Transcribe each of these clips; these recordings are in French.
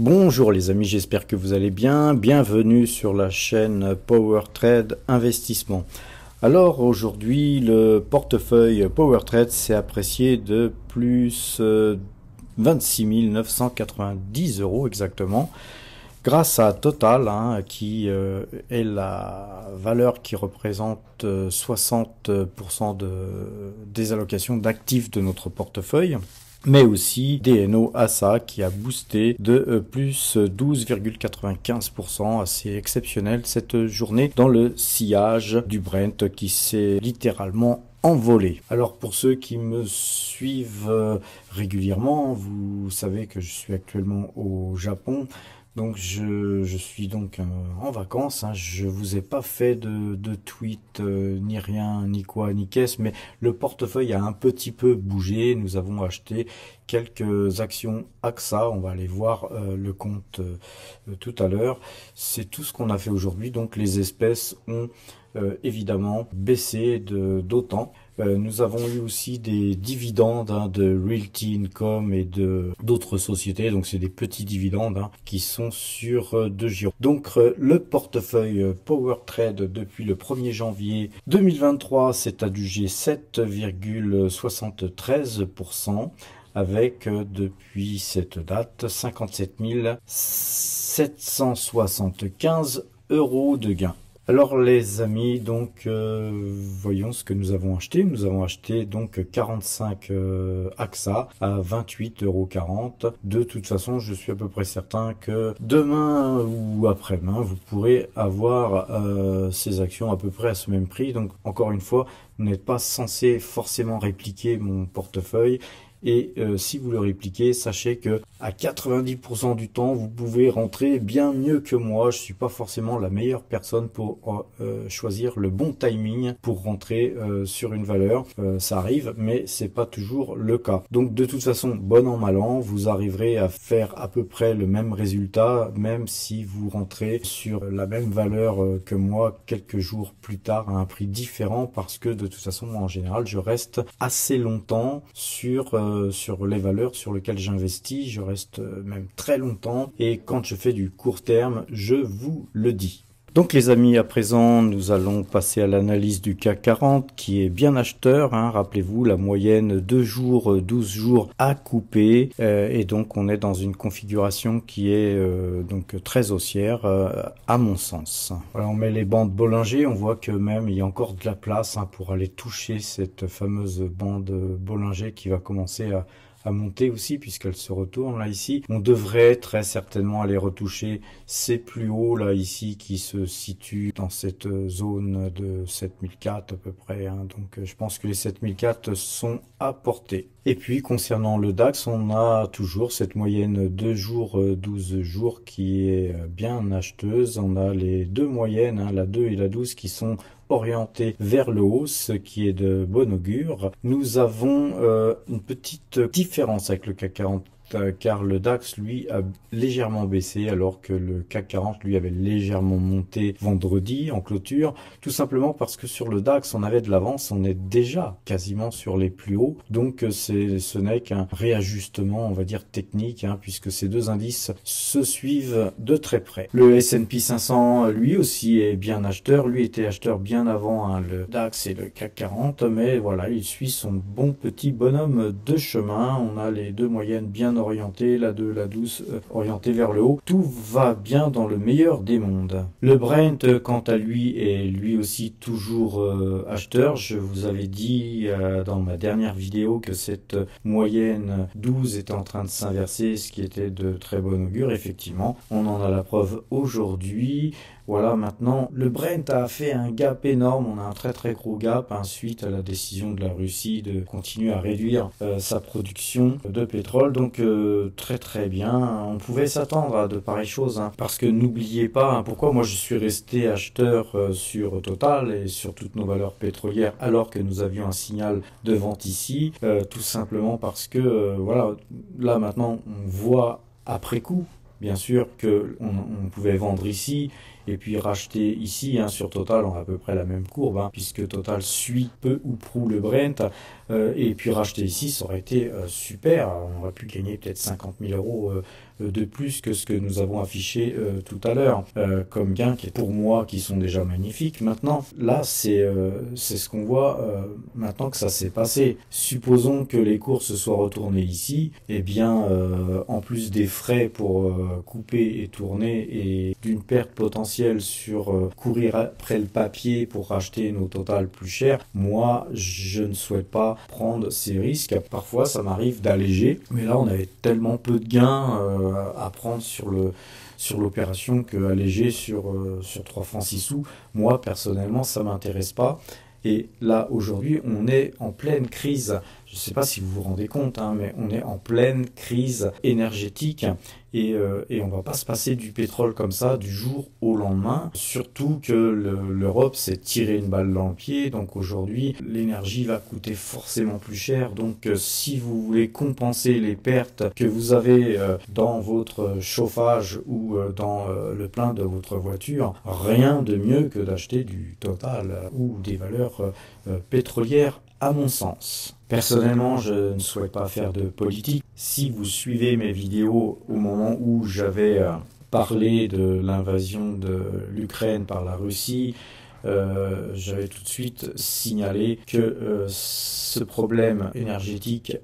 Bonjour les amis, j'espère que vous allez bien. Bienvenue sur la chaîne Power Trade Investissement. Alors aujourd'hui, le portefeuille Power Trade s'est apprécié de plus 26 990 € exactement, grâce à Total, qui est la valeur qui représente 60% des allocations d'actifs de notre portefeuille. Mais aussi DNO ASA qui a boosté de plus 12,95%, assez exceptionnel cette journée dans le sillage du Brent qui s'est littéralement envolé. Alors pour ceux qui me suivent régulièrement, vous savez que je suis actuellement au Japon. Donc je suis donc en vacances, je vous ai pas fait de tweet ni rien, ni quoi, ni qu'est-ce, mais le portefeuille a un petit peu bougé. Nous avons acheté quelques actions AXA, on va aller voir le compte tout à l'heure. C'est tout ce qu'on a fait aujourd'hui, donc les espèces ont évidemment baissé d'autant. Nous avons eu aussi des dividendes de Realty Income et d'autres sociétés, donc c'est des petits dividendes qui sont sur 2 giros. Donc le portefeuille Power Trade depuis le 1er janvier 2023 s'est adjugé 7,73%. avec depuis cette date 57 775 € de gains. Alors les amis, donc voyons ce que nous avons acheté. Nous avons acheté donc 45 AXA à 28,40 €. De toute façon, je suis à peu près certain que demain ou après-demain, vous pourrez avoir ces actions à peu près à ce même prix. Donc encore une fois, vous n'êtes pas censé forcément répliquer mon portefeuille. Et si vous le répliquez, sachez que à 90% du temps, vous pouvez rentrer bien mieux que moi. Je suis pas forcément la meilleure personne pour choisir le bon timing pour rentrer sur une valeur. Ça arrive, mais c'est pas toujours le cas. Donc de toute façon, bon an mal an, vous arriverez à faire à peu près le même résultat, même si vous rentrez sur la même valeur que moi quelques jours plus tard à un prix différent, parce que de toute façon, moi, en général, je reste assez longtemps sur les valeurs sur lesquelles j'investis. Je reste même très longtemps, et quand je fais du court terme, je vous le dis. Donc les amis, à présent, nous allons passer à l'analyse du CAC 40 qui est bien acheteur. Rappelez-vous, la moyenne 2 jours, 12 jours à couper. Et donc on est dans une configuration qui est donc très haussière à mon sens. Voilà, on met les bandes Bollinger. On voit que même il y a encore de la place pour aller toucher cette fameuse bande Bollinger qui va commencer à monter aussi, puisqu'elle se retourne là ici. On devrait très certainement aller retoucher ces plus hauts là ici qui se situent dans cette zone de 7004 à peu près. Donc je pense que les 7004 sont à portée. Et puis concernant le DAX, on a toujours cette moyenne 2 jours, 12 jours qui est bien acheteuse. On a les deux moyennes, la 2 et la 12 qui sont orienté vers le haut, ce qui est de bon augure. Nous avons une petite différence avec le CAC 40, car le DAX, lui, a légèrement baissé, alors que le CAC 40, lui, avait légèrement monté vendredi en clôture, tout simplement parce que sur le DAX, on avait de l'avance, on est déjà quasiment sur les plus hauts, donc ce n'est qu'un réajustement, on va dire, technique, puisque ces deux indices se suivent de très près. Le S&P 500, lui aussi, est bien acheteur, lui était acheteur bien avant le DAX et le CAC 40, mais voilà, il suit son bon petit bonhomme de chemin. On a les deux moyennes bien orienté, la 2, la 12 orientée vers le haut. Tout va bien dans le meilleur des mondes. Le Brent, quant à lui, est lui aussi toujours acheteur. Je vous avais dit dans ma dernière vidéo que cette moyenne 12 était en train de s'inverser, ce qui était de très bon augure. Effectivement, on en a la preuve aujourd'hui. Voilà, maintenant, le Brent a fait un gap énorme, on a un très gros gap suite à la décision de la Russie de continuer à réduire sa production de pétrole. Donc très bien, on pouvait s'attendre à de pareilles choses, parce que n'oubliez pas, pourquoi moi je suis resté acheteur sur Total et sur toutes nos valeurs pétrolières alors que nous avions un signal de vente ici, tout simplement parce que voilà, là maintenant on voit après coup bien sûr que on pouvait vendre ici, et puis racheter ici, sur Total, on a à peu près la même courbe, puisque Total suit peu ou prou le Brent, et puis racheter ici, ça aurait été super, on aurait pu gagner peut-être 50 000 euros de plus que ce que nous avons affiché tout à l'heure, comme gain, qui est pour moi, qui sont déjà magnifiques. Maintenant, là, c'est ce qu'on voit maintenant que ça s'est passé. Supposons que les cours se soient retournés ici, eh bien, en plus des frais pour couper et tourner, et d'une perte potentielle sur courir après le papier pour racheter nos Total plus chers, moi, je ne souhaite pas prendre ces risques. Parfois, ça m'arrive d'alléger, mais là, on avait tellement peu de gains à prendre sur l'opération que alléger sur 3 francs 6 sous. Moi, personnellement, ça m'intéresse pas. Et là, aujourd'hui, on est en pleine crise. Je ne sais pas si vous vous rendez compte, mais on est en pleine crise énergétique et on va pas se passer du pétrole comme ça du jour au lendemain. Surtout que l'Europe s'est tiré une balle dans le pied. Donc aujourd'hui, l'énergie va coûter forcément plus cher. Donc si vous voulez compenser les pertes que vous avez dans votre chauffage ou dans le plein de votre voiture, rien de mieux que d'acheter du Total ou des valeurs pétrolières, à mon sens. Personnellement, je ne souhaite pas faire de politique. Si vous suivez mes vidéos au moment où j'avais parlé de l'invasion de l'Ukraine par la Russie, j'avais tout de suite signalé que ce problème énergétique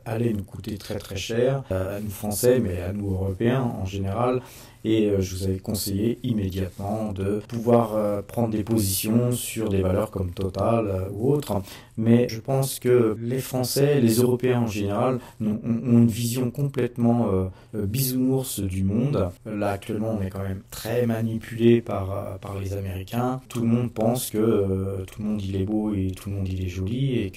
allait nous coûter très très cher, à nous Français, mais à nous Européens en général. Et je vous avais conseillé immédiatement de pouvoir prendre des positions sur des valeurs comme Total ou autres. Mais je pense que les Français, les Européens en général, ont une vision complètement bisounours du monde. Là, actuellement, on est quand même très manipulé par les Américains. Tout le monde pense que tout le monde il est beau et tout le monde il est joli et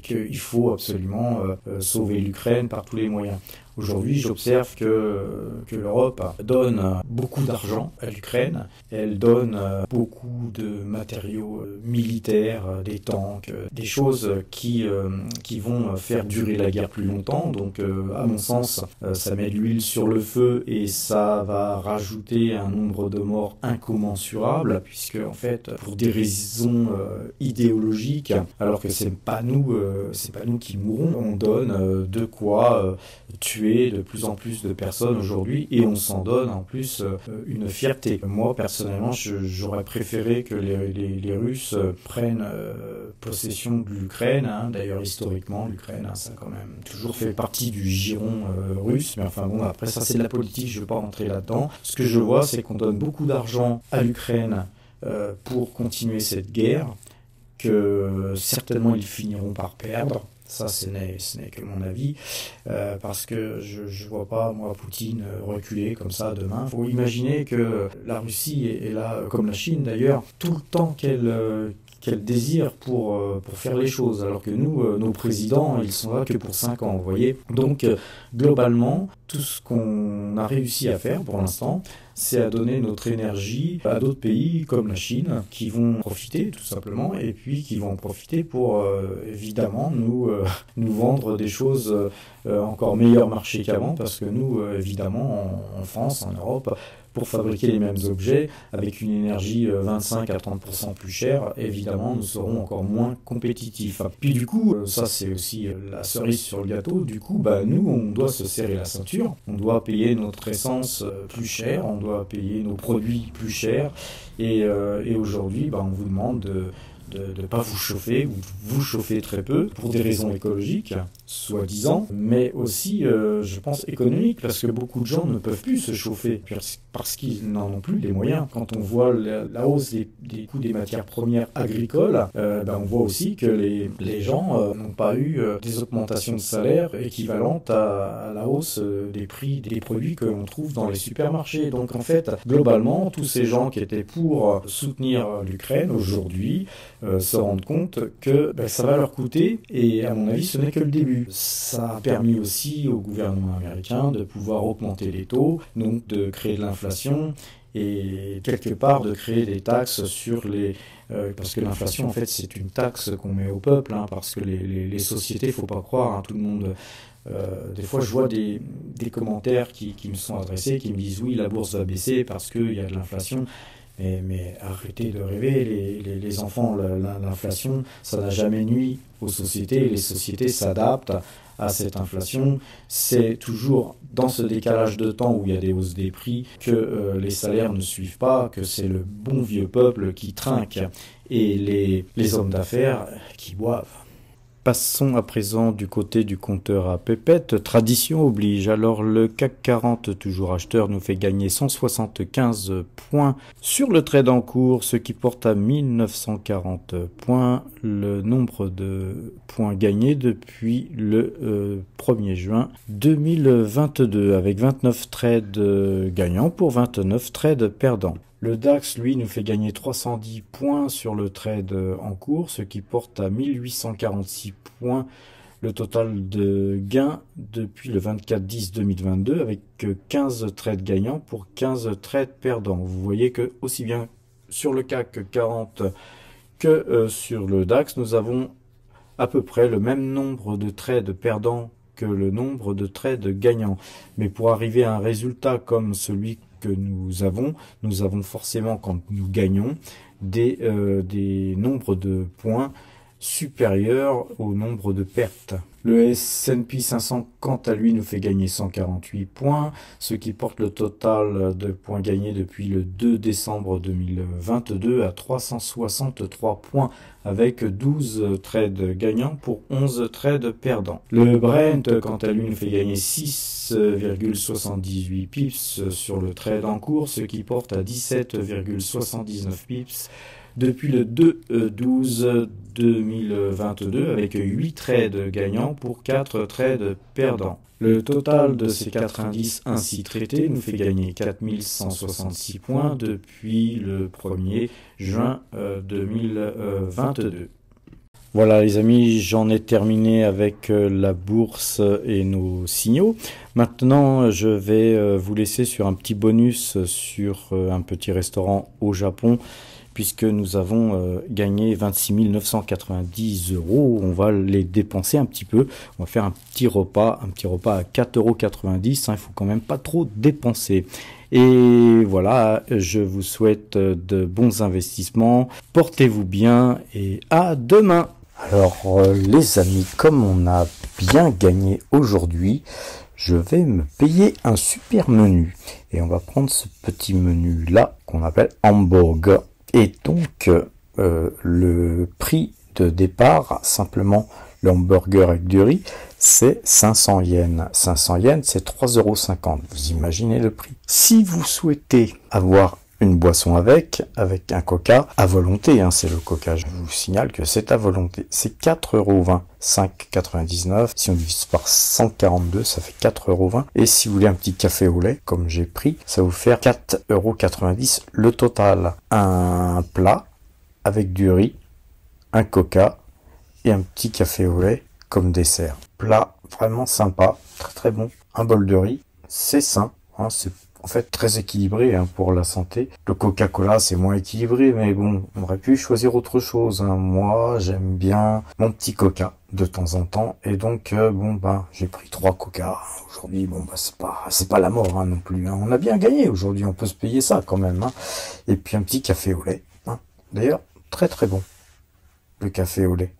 qu'il faut absolument sauver l'Ukraine par tous les moyens. Aujourd'hui, j'observe que l'Europe donne beaucoup d'argent à l'Ukraine. Elle donne beaucoup de matériaux militaires, des tanks, des choses qui vont faire durer la guerre plus longtemps. Donc, à mon sens, ça met de l'huile sur le feu et ça va rajouter un nombre de morts incommensurable, puisque en fait, pour des raisons idéologiques, alors que c'est pas nous qui mourrons, on donne de quoi tuer de plus en plus de personnes aujourd'hui et on s'en donne en plus une fierté. Moi personnellement j'aurais préféré que les Russes prennent possession de l'Ukraine. D'ailleurs historiquement l'Ukraine ça a quand même toujours fait partie du giron russe, mais enfin bon, après ça c'est de la politique, je ne vais pas rentrer là-dedans. Ce que je vois c'est qu'on donne beaucoup d'argent à l'Ukraine pour continuer cette guerre, que certainement ils finiront par perdre. Ça, ce n'est que mon avis, parce que je vois pas, moi, Poutine reculer comme ça demain. Il faut imaginer que la Russie est là, comme la Chine d'ailleurs, tout le temps qu'elle désire pour faire les choses, alors que nous, nos présidents, ils sont là que pour 5 ans, vous voyez. Donc, globalement, tout ce qu'on a réussi à faire pour l'instant, c'est à donner notre énergie à d'autres pays comme la Chine, qui vont profiter tout simplement, et puis qui vont en profiter pour évidemment nous vendre des choses encore meilleur marché qu'avant, parce que nous, évidemment, en France, en Europe, pour fabriquer les mêmes objets avec une énergie 25 à 30% plus chère, évidemment, nous serons encore moins compétitifs. Puis du coup, ça c'est aussi la cerise sur le gâteau, du coup, nous, on doit se serrer la ceinture, on doit payer notre essence plus cher, on doit payer nos produits plus chers, et aujourd'hui, on vous demande de ne pas vous chauffer, ou vous chauffer très peu, pour des raisons écologiques, soi-disant, mais aussi, je pense, économiques, parce que beaucoup de gens ne peuvent plus se chauffer, parce qu'ils n'en ont plus les moyens. Quand on voit la hausse des coûts des matières premières agricoles, on voit aussi que les gens n'ont pas eu des augmentations de salaire équivalentes à la hausse des prix des produits que l'on trouve dans les supermarchés. Donc en fait, globalement, tous ces gens qui étaient pour soutenir l'Ukraine, aujourd'hui, se rendent compte que ça va leur coûter, et à mon avis ce n'est que le début. Ça a permis aussi au gouvernement américain de pouvoir augmenter les taux, donc de créer de l'inflation, et quelque part de créer des taxes sur les... parce que l'inflation en fait c'est une taxe qu'on met au peuple, parce que les sociétés, faut pas croire, tout le monde Des fois, je vois des commentaires qui me sont adressés, qui me disent oui, la bourse va baisser parce qu'il y a de l'inflation. Mais arrêtez de rêver, les enfants, l'inflation, ça n'a jamais nui aux sociétés. Les sociétés s'adaptent à cette inflation. C'est toujours dans ce décalage de temps où il y a des hausses des prix que les salaires ne suivent pas, que c'est le bon vieux peuple qui trinque et les hommes d'affaires qui boivent. Passons à présent du côté du compteur à pépettes. Tradition oblige. Alors le CAC 40, toujours acheteur, nous fait gagner 175 points sur le trade en cours, ce qui porte à 1940 points le nombre de points gagnés depuis le 1er juin 2022, avec 29 trades gagnants pour 29 trades perdants. Le DAX, lui, nous fait gagner 310 points sur le trade en cours, ce qui porte à 1846 points le total de gains depuis le 24-10-2022, avec 15 trades gagnants pour 15 trades perdants. Vous voyez que aussi bien sur le CAC 40 que sur le DAX, nous avons à peu près le même nombre de trades perdants que le nombre de trades gagnants. Mais pour arriver à un résultat comme celui que nous avons forcément, quand nous gagnons, des nombres de points supérieurs au nombre de pertes. Le S&P 500, quant à lui, nous fait gagner 148 points, ce qui porte le total de points gagnés depuis le 2 décembre 2022 à 363 points, avec 12 trades gagnants pour 11 trades perdants. Le Brent, quant à lui, nous fait gagner 6,78 pips sur le trade en cours, ce qui porte à 17,79 pips depuis le 2-12-2022, avec 8 trades gagnants pour 4 trades perdants. Le total de ces 4 indices ainsi traités nous fait gagner 4166 points depuis le 1er juin 2022. Voilà les amis, j'en ai terminé avec la bourse et nos signaux. Maintenant, je vais vous laisser sur un petit bonus sur un petit restaurant au Japon, puisque nous avons gagné 26 990 €. On va les dépenser un petit peu. On va faire un petit repas à 4,90 €. Il faut quand même pas trop dépenser. Et voilà, je vous souhaite de bons investissements. Portez-vous bien et à demain. Alors les amis, comme on a bien gagné aujourd'hui, je vais me payer un super menu. Et on va prendre ce petit menu là qu'on appelle hamburger. Et donc, le prix de départ, simplement le hamburger avec du riz, c'est 500 yens. 500 yens, c'est 3,50 €. Vous imaginez le prix. Si vous souhaitez avoir une boisson avec un coca, à volonté, hein, c'est le coca, je vous signale que c'est à volonté, c'est 4,20 €, 5,99 €. Si on divise par 142, ça fait 4,20 €. Et si vous voulez un petit café au lait, comme j'ai pris, ça va vous faire 4,90 € le total. Un plat avec du riz, un coca et un petit café au lait comme dessert. Plat vraiment sympa, très très bon. Un bol de riz, c'est sain, hein, c'est en fait très équilibré, hein, pour la santé. Le Coca-Cola, c'est moins équilibré, mais bon, on aurait pu choisir autre chose, hein. Moi, j'aime bien mon petit Coca de temps en temps, et donc j'ai pris 3 Coca aujourd'hui. C'est pas la mort, hein, non plus, hein. On a bien gagné aujourd'hui, on peut se payer ça quand même, hein. Et puis un petit café au lait, hein. D'ailleurs, très très bon le café au lait.